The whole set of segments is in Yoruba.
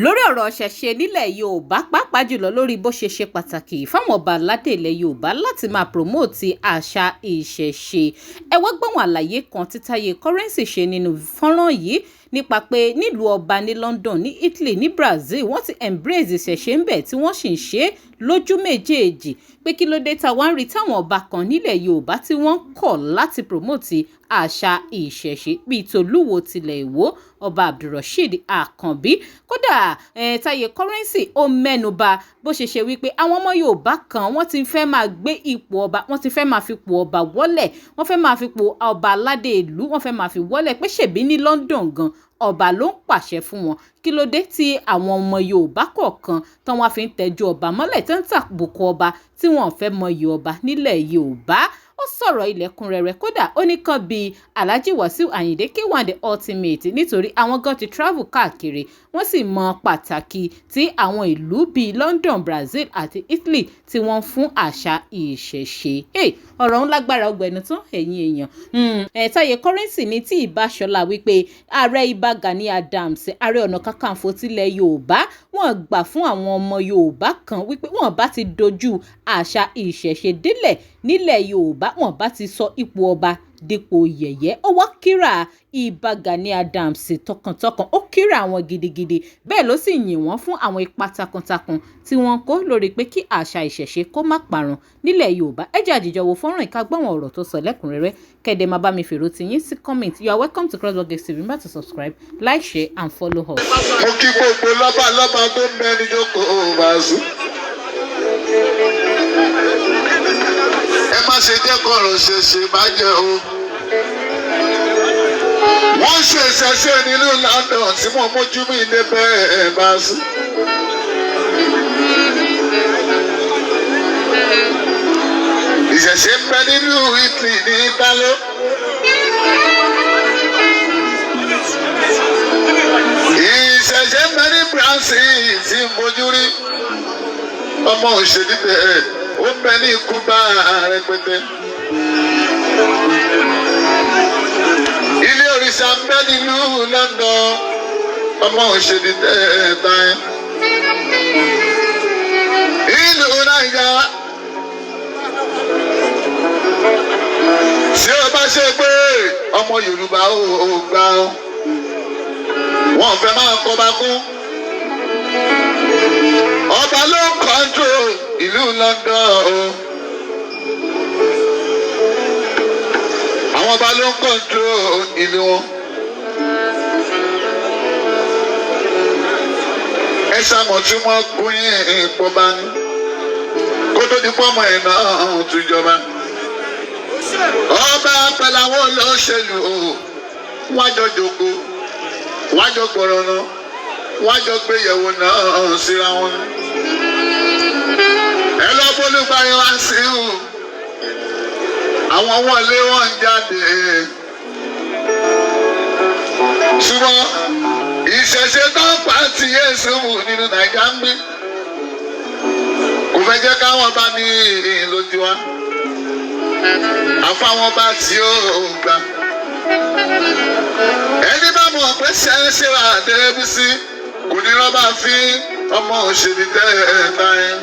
lórí ọ̀rọ̀ ṣẹ̀ṣẹ̀ nílẹ̀ Yorùbá pàápàá jùlọ lórí bó ṣe ṣe pàtàkì fáwọn ọba aládé ilẹ̀ Yorùbá láti máa promote àṣà ìṣẹ̀ṣe. Ẹ wá gbọ́n àlàyé kan tí Táyé Currency ṣe nínú fọ́nrán yìí nípa pé nílùú ọba ní London, ní Italy, ní Brazil wọ́n ti embrace ìṣẹ̀ṣe ń bẹ̀ tí wọ́n sì ń ṣe é lójú méjèèjì pé kí ló dé ta wá ń rí táwọn ọba kan nílẹ̀ Yorùbá tí wọ́n kọ̀ láti promote àṣà ìṣẹ̀ṣe bíi tolúwo tilẹ̀ Ìwó ọba Abdulrasheed Àkànbí. Kódà Táyé Currency ó mẹ́nuba bó ṣe ṣe wípé àwọn ọmọ Yorùbá kan wọ́n ti fẹ́ máa gbé ipò ọba, wọ́n ti fẹ́ máa fipò ọba wọ́lẹ̀, wọ́n fẹ́ máa fipò ọba aládé ìlú, wọ́n fẹ́ máa fi wọ́lẹ̀ pé ṣèbí ní London gan ọba ló ń pàṣẹ fún wọn. Kí ló dé tí àwọn ọmọ Yorùbá kọ̀ọ̀kan tán wá fi ń tẹjú ọba mọ́lẹ̀ tó ń tàbùkù ọba tí wọ́n fẹ́ mọyì ọba nílẹ̀ Yorùbá. Ó sọ̀rọ̀ ilẹ̀kùnrẹ́rẹ́ kódà ó ní kan bíi Alhaji Wasiu Ayinde K1 the Ultimate nítorí àwọn gan ti travel káàkiri wọ́n sì mọ pàtàkì tí àwọn ìlú bíi London, Brazil àti Italy tí wọ́n fún àṣà ìṣẹ̀ṣe. Ọ̀rọ̀ ń lágbára ọgbẹ̀nu tán ẹ̀yin èèyàn. Táyé Currency ní tí ìbáṣọlá wípé ààrẹ Ìbà Gani Adams ààrẹ ọ̀nà kakanfò tilẹ̀ Yorùbá wọ́n gbà fún àwọn ọmọ Yorùbá kan wípé wọ́n bá ti dojú àṣà ìṣẹ̀ṣe délẹ̀ nílẹ̀ Yorùbá wọ́n bá ti sọ ipò ọba dípò yẹ̀yẹ́. Ó wá kíra Ìbà Gani Adams tọkàntọkàn, ó kíra àwọn gidigidi bẹ́ẹ̀ ló sì yìn wọ́n fún àwọn ipa takuntakun tí wọ́n kó lórí pé kí àṣà ìṣẹ̀ṣe kó má parun nílẹ̀ Yorùbá. Ẹ jẹ́ àjíjọ wo fọ́nrán ìka gbọ́wọ́n ọ̀rọ̀ tó sọ lẹ́kùnrẹ́rẹ́ kẹ́dẹ̀ máa bá mi fèrò ti yín sí comment. You are welcome to Crossblog TV. Remember to subscribe, like, share and follow us. Mo kí gbogbo lọ́balọ́ba tó ń bẹ ní jókòó Wàsíù. Ẹ má ṣe jẹ́ kọ̀rọ̀ ṣẹ̀ṣẹ̀ bàjẹ́ o. Wọ́n ṣe ìṣẹ̀ṣe nílùú London tí mo mójú mi débẹ̀ Wàsíù. Ìṣẹ̀ṣe ń bẹ nílùú Italy ní Italo. Ìṣẹ̀ṣe ń bẹ ní Brazil tí mojú rí. Ọmọ òṣèlú bẹ́ẹ̀ ó ń bẹ ní Cuba rẹpẹtẹ. Ilé òrìṣà ń bẹ nílùú London. Ọmọ òṣèlú bẹ́ẹ̀ báyìí. Ìlú Nàìjíríà. Ṣé o bá ṣe pé ọmọ Yorùbá ò gbà ọ́? Wọ́n fẹ́ máa kọba kún. Ọba ló ń control ìlú London o. Àwọn ọba ló ń control ìlú wọn. Ẹ ṣàmọ̀ tí wọ́n gún yín ìpọba ní. Kó tó di pọ́mọ ẹ̀ náà tún jọba. Ọba pẹ̀lú àwọn olóṣèlú o. Wọ́n jọ jókòó, wọ́n jọ gbọ̀rọ̀ náà, wọ́n jọ gbéyẹ̀wò náà síra wọn. Ẹ lọ bólúgbárí wá sí o. Àwọn wọlé wọn ń jáde. Ṣùgbọ́n ìṣẹ̀ṣe tó ń pa ti Yéṣu nínú Nàìjíríà ń gbé. Kò fẹ́ jẹ́ káwọn bá ní lójú wa. Àfáwọn bá tí ó gbà. Ẹni bá mọ̀ pé ṣẹ́ṣe wà débi sí kò ní rọ́bà fi ọmọ òṣèlú tẹ́ẹ̀ta ẹ̀.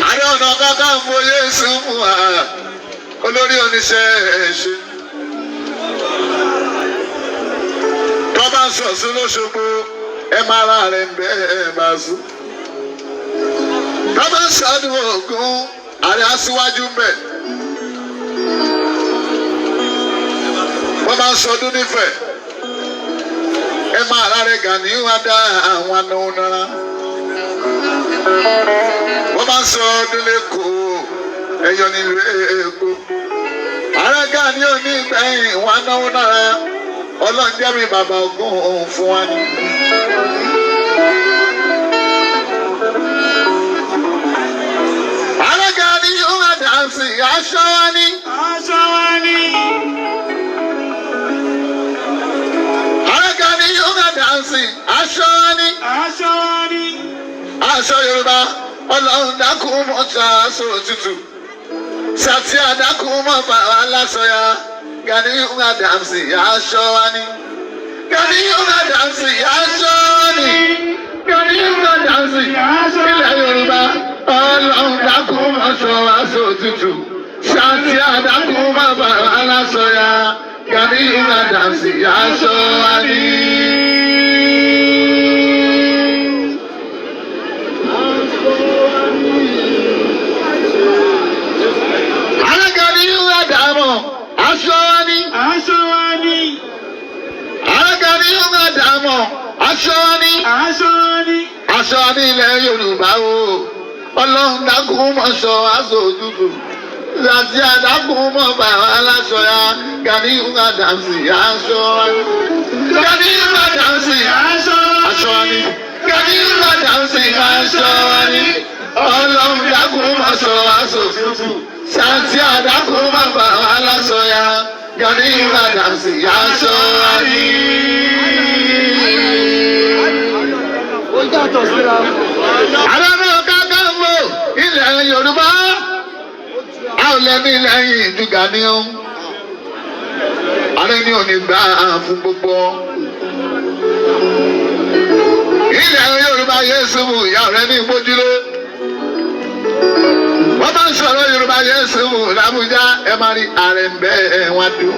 Ààrẹ Ọ̀nà Kakanfò Yéṣu fún wa olórí oníṣẹ́ ẹ̀ṣẹ̀. Tọ́ba Ṣọ̀ṣun l'Óṣogbo ẹ máa ra rẹ̀ ń bẹ́ ẹ̀ bá sùn. Tọ́ba ṣọdún Ògún ààrẹ aṣíwájú ń bẹ̀. Wọ́n máa ń sọdún nífẹ̀ẹ́. Ẹ máa rárẹ̀ Gani wá dá àwọn anáwó náírà. Wọ́n máa ń sọ ọdún lẹ́kọ̀ọ́ ẹ̀yọ nílùú Èkó. Ààrẹ Gani ò ní ìgbẹ̀yìn wọn anáwó náírà. Ọlọ́run jẹ́ mi bàbá Ògún òun fún wa ní. Ààrẹ Gani yóò wá dá sí aṣọ wa ní. Aṣọ wa ní. Aṣọ ni. Aṣọ ni. Aṣọ Yorùbá Ọlọ́run dákun mọ́ta aṣọ òtútù. Ṣàtì àdákun mọ́ fà wá lásọ ya. Gani Adams aṣọ wa ni. Gani dànsì aṣọ ni gani ìgbà dànsì ilẹ̀ Yorùbá Ọlọ́run dákun mọ́ṣọ́ aṣọ òtútù ṣáàtì àdákun bàbá aláṣọ ya gani ìgbà dànsì aṣọ wa ni. Aṣọ wa ni. Aṣọ wa ni. Alágàdí yóò máa dààmú. Aṣọ wa ni. Aṣọ wa ni. Aṣọ wa ni ilẹ̀ Yorùbá o. Ọlọ́run dákun mọ́ sọ aṣọ òtútù. Láti àdákun mọ́ bàbá aláṣọ ya. Gani yóò máa dànsì aṣọ wa ni. Gani yóò máa dànsì aṣọ wa ni. Gani yóò máa dànsì aṣọ wa ni. Ọlọ́run dákun mọ́ sọ aṣọ òtútù. Santi àdákun má bà wá lásọ ya, Gani Adams aṣọ wa ni. Ààrẹ Kakanfò ilẹ̀ Yorùbá, a ò lẹ́ni lẹ́yìn ìjú Gani o. Ààrẹ ni ò ní gbà fún gbogbo. Ilẹ̀ Yorùbá Yéṣu ìyá rẹ̀ ní ìgbójúlé. Wọ́n bá ń sọ̀rọ̀ Yorùbá Yéṣu l'Àbújá ẹ máa rí ààrẹ ń bẹ́ ẹ̀ wá dùn.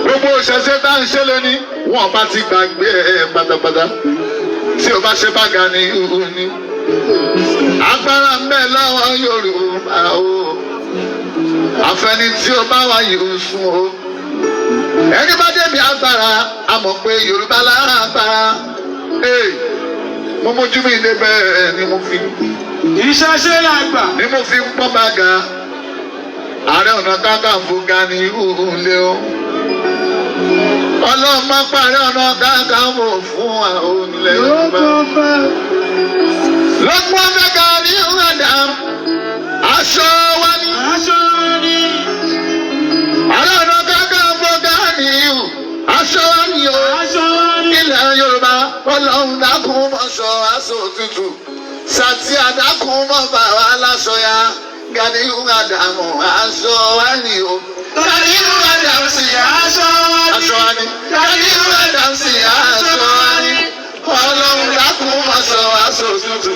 Gbogbo òṣèṣẹ́ tá ń ṣe lónìí wọ́n bá ti gbàgbé ẹ̀ pátápátá. Tí o bá ṣe bá Gani ní. Agbára ń bẹ lọ́wọ́ Yorùbá o. Àfẹni tí o bá wá yìí sùn o. Ẹni bá débi agbára a mọ̀ pé Yorùbá lágbára. Mo mójú mi débẹ̀ ni mo fi. Ìṣẹ̀ṣe làgbà. Ni mo fi ń pọ́ bàgà. Ààrẹ Ọ̀nà Kakanfò Gani lé o. Ọlọ́run máa parí Ọ̀nà Kakanfò fún àwọn ilẹ̀ Yorùbá. Lọ́pọ̀ fẹ́ Gani Adams aṣọ wa ni. Aṣọ wa ni. Ààrẹ Ọ̀nà Kakanfò Gani aṣọ wa ni o. Aṣọ wa ni. Ilẹ̀ Yorùbá Ọlọ́run dákun mọ́ sọ aṣọ òtútù. Sàtì àdákun mọ́ bàbá aláṣọ ya. Gani Adams aṣọ wa ni o. Gani Adams aṣọ wa ni. Aṣọ wa ni. Gani Adams aṣọ wa ni. Ọlọ́run dákun mọ́ sọ aṣọ òtútù.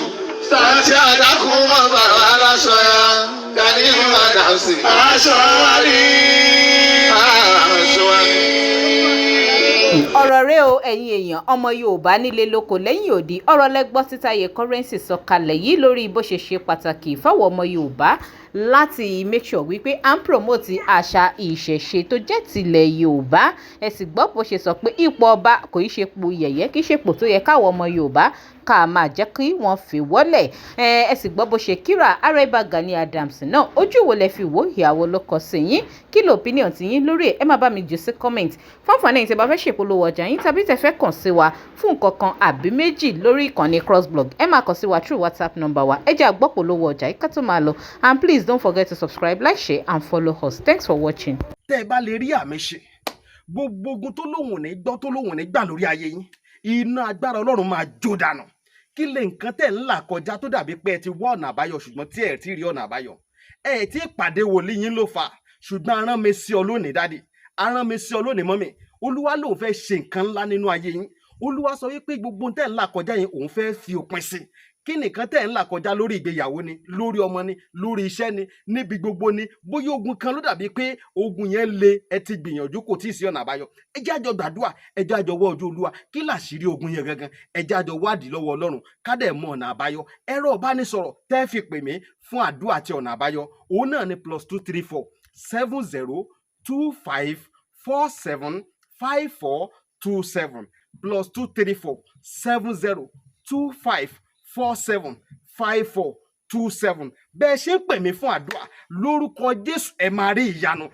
Sàtì àdákun mọ́ bàbá aláṣọ ya. Gani Adams aṣọ wa ni. Aṣọ wa ni. Ọ̀rọ̀ rẹ o ẹ̀yin èèyàn ọmọ Yorùbá nílé lóko lẹ́yìn òdì ọ̀rọ̀ lẹ́gbọ́ tí Táyé Currency sọ kalẹ̀ yìí lórí bó ṣe ṣe pàtàkì fáwọn ọmọ Yorùbá láti make sure wípé à ń promote àṣà ìṣẹ̀ṣe tó jẹ́ tilẹ̀ Yorùbá. Ẹ sì gbọ́ bó ṣe sọ pé ipò ọba kò í ṣe ipò yẹ̀yẹ́ kì í ṣe ipò tó yẹ káwọn ọmọ Yorùbá ká máa jẹ́ kí wọ́n fi wọ́lẹ̀. Ẹ sì gbọ́ bó ṣe kíra Ààrẹ Gani Adams náà ojú wo lẹ fi wò ìyàwó ló kọ sí yín kí ló opinion ti yín lórí ẹ̀ ẹ má bá mi jù sí comment fún àǹfààní tí ẹ bá fẹ́ ṣèpolówó ọjà yín tàbí tẹ fẹ́ kàn sí wa fún nǹkan kan àbí méjì lórí ìkànnì crossblog ẹ máa kàn sí wa through WhatsApp number wa ẹ jẹ́ àgbọ́polówó ọjà yìí ká tó máa lọ and please don't forget to subscribe, like, share and follow us. Thanks for watching. Tẹ́ ẹ bá lè rí àmì ṣe gbogbo ogun tó lóhùn ní gbọ́ tó lóhùn ní gbà lórí ayé yín iná agbára Ọlọ́run máa jó dànù. Kí lè nǹkan tẹ̀ ń là kọjá tó dàbí pé ẹ ti wá ọ̀nà àbáyọ ṣùgbọ́n tí ẹ ti rí ọ̀nà àbáyọ. Ẹ ti pàdé wòlíì yín ló fà ṣùgbọ́n arán mi sí ọ lónìí dádì arán mi sí ọ lónìí mọ́mì Olúwa lòun fẹ́ ṣe nǹkan ńlá nínú ayé yín. Olúwa sọ wípé gbogbo tẹ̀ ń là kọjá yín òun fẹ́ fi òpin sí. Kí nìkan tẹ̀ ń là kọjá lórí ìgbéyàwó ni lórí ọmọ ni lórí iṣẹ́ ni níbi gbogbo ni bóyá ogun kan ló dàbí pé ogun yẹn le ẹ ti gbìyànjú kò tíì sí ọ̀nà àbáyọ ẹ jẹ́ àjọ gbàdúrà ẹ jẹ́ àjọ wọ́ ojú Olúwa kí làṣírí ogun yẹn gangan ẹ jẹ́ àjọ wádìí lọ́wọ́ Ọlọ́run ká dẹ̀ mọ ọ̀nà àbáyọ ẹ̀rọ ìbánisọ̀rọ̀ tẹ́ fi pè mí fún àdúrà àti ọ̀nà àbáyọ òun náà ni +234 70 25 47 5427 +234 70 25 475427 bẹ́ẹ̀ ṣe ń pè mí fún àdúrà lórúkọ Jésù ẹ máa rí ìyanu.